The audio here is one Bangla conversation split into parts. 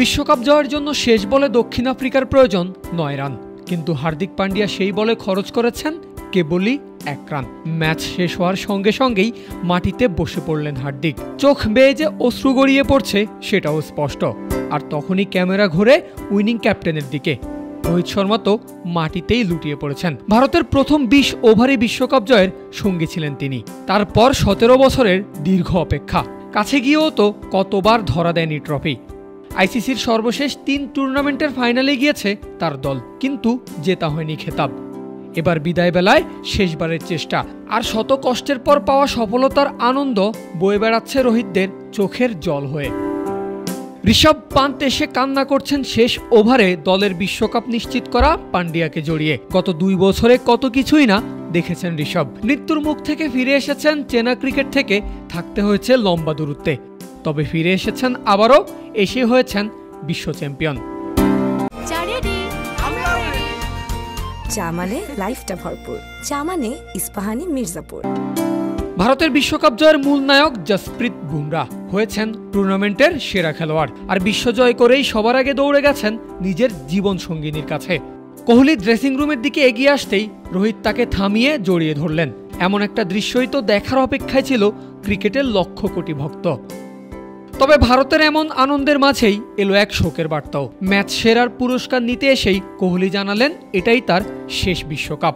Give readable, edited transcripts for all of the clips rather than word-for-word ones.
বিশ্বকাপ জয়ের জন্য শেষ বলে দক্ষিণ আফ্রিকার প্রয়োজন 9 রান, কিন্তু হার্দিক পান্ডিয়া সেই বলে খরচ করেছেন কেবলই 1 রান। ম্যাচ শেষ হওয়ার সঙ্গে সঙ্গেই মাটিতে বসে পড়লেন হার্দিক। চোখ বেয়ে যে অশ্রু গড়িয়ে পড়ছে সেটাও স্পষ্ট। আর তখনই ক্যামেরা ঘুরে উইনিং ক্যাপ্টেনের দিকে। রোহিত শর্মা তো মাটিতেই লুটিয়ে পড়েছেন। ভারতের প্রথম 20 ওভারে বিশ্বকাপ জয়ের সঙ্গী ছিলেন তিনি। তারপর 17 বছরের দীর্ঘ অপেক্ষা। কাছে গিয়েও তো কতবার ধরা দেয়নি ট্রফি। আইসিসির সর্বশেষ 3 টুর্নামেন্টের ফাইনালে গিয়েছে তার দল, কিন্তু জেতা হয়নি খেতাব। এবার বিদায় বেলায় শেষবারের চেষ্টা, আর শত কষ্টের পর পাওয়া সফলতার আনন্দ বয়ে বেড়াচ্ছে রোহিতদের চোখের জল হয়ে। ঋষভ পান্ত এসে কান্না করছেন শেষ ওভারে দলের বিশ্বকাপ নিশ্চিত করা পান্ডিয়াকে জড়িয়ে। গত 2 বছরে কত কিছুই না দেখেছেন ঋষভ। মৃত্যুর মুখ থেকে ফিরে এসেছেন চেনা ক্রিকেট থেকে, থাকতে হয়েছে লম্বা দূরত্বে, তবে ফিরে এসেছেন আবারও, এসে হয়েছেন বিশ্ব চ্যাম্পিয়ন। চা মানে লাইফটা ভরপুর, চা মানে ইস্পাহানি মির্জাপুর। ভারতের বিশ্বকাপ জয়ের মূল নায়ক জসপ্রীত বুমরাহ হয়েছেন টুর্নামেন্টের সেরা খেলোয়াড়, আর বিশ্ব জয় করেই সবার আগে দৌড়ে গেছেন নিজের জীবন সঙ্গিনীর কাছে। কোহলি ড্রেসিং রুমের দিকে এগিয়ে আসতেই রোহিত তাকে থামিয়ে জড়িয়ে ধরলেন। এমন একটা দৃশ্যই তো দেখার অপেক্ষায় ছিল ক্রিকেটের লক্ষ কোটি ভক্ত। তবে ভারতের এমন আনন্দের মাঝেই এলো এক শোকের বার্তাও। ম্যাচ সেরার পুরস্কার নিতে এসেই কোহলি জানালেন এটাই তার শেষ বিশ্বকাপ।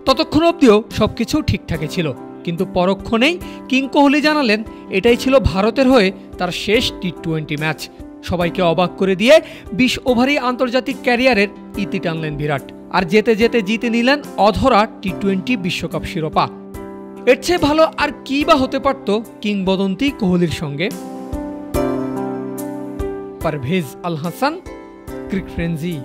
ততক্ষণ অবধিও সবকিছু ঠিকঠাকই ছিল, কিন্তু পরক্ষণেই কিং কোহলি জানালেন এটাই ছিল ভারতের হয়ে তার শেষ টি-20 ম্যাচ। সবাইকে অবাক করে দিয়ে 20 ওভারই আন্তর্জাতিক ক্যারিয়ারের ইতি টানলেন বিরাট, আর যেতে যেতে জিতে নিলেন অধরা টি-20 বিশ্বকাপ শিরোপা। এর চেয়ে ভালো আর কি বা হতে পারত কিংবদন্তি কোহলির সঙ্গে। পারভেজ আল হাসান, ক্রিক ফ্রেন্জি।